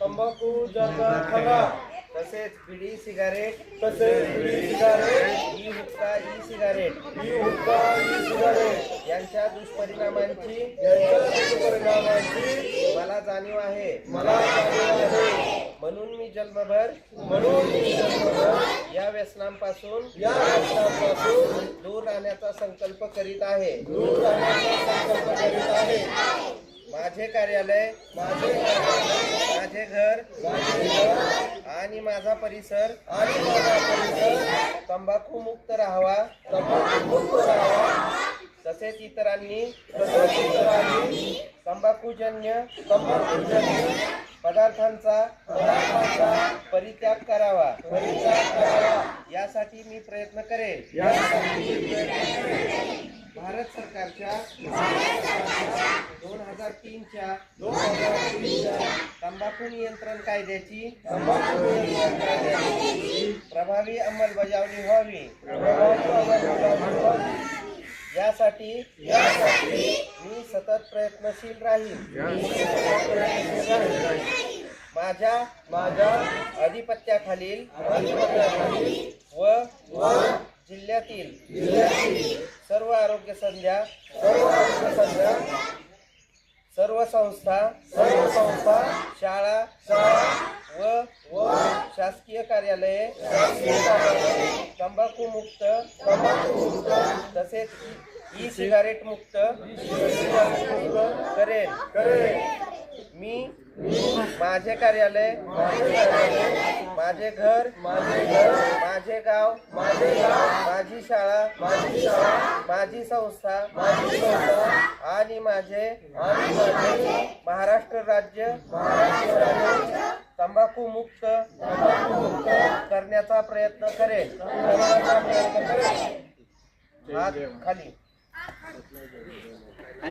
तंबाखू ज्याचा खरा तसेच बिडी सिगारेट तसेच बिडी सिगारेट ई हुक्का ई सिगारेट ही हुक्का ही सिगारेट यांच्या दुष्परिणामांची दुष्परिणामांची मला जाणीव आहे. मला जाणीव आहे. म्हणून मी जन्मभर या व्यसनांपासून दूर राहण्याचा संकल्प करीत आहे. दूर राहण्याचा संकल्प करीत आहे. माझे कार्यालय, माझे घर आणि माझा परिसर तंबाखू मुक्त राहावा. तसेच इतरांनी तंबाखूजन्य पदार्थांचा परित्याग करावा. यासाठी मी प्रयत्न करेन. भारत सरकारच्या 2003च्या तंबाखू नियंत्रण कायद्याची प्रभावी अंमलबजावणी व्हावी. यासाठी मी सतत प्रयत्नशील राहील. माझ्या अधिपत्याखालील व जिल्ह्यातील सर्व आरोग्य संस्था, सर्व संस्था, शाळा व शासकीय कार्यालये तंबाखू मुक्त तसेच ई सिगारेट मुक्त करेन. मी माझे कार्यालय, माझे घर, माझे गाव, माझी शाळा, माझी संस्था आणि माझे महाराष्ट्र राज्य तंबाखू मुक्त करण्याचा प्रयत्न करेन. हात खाली.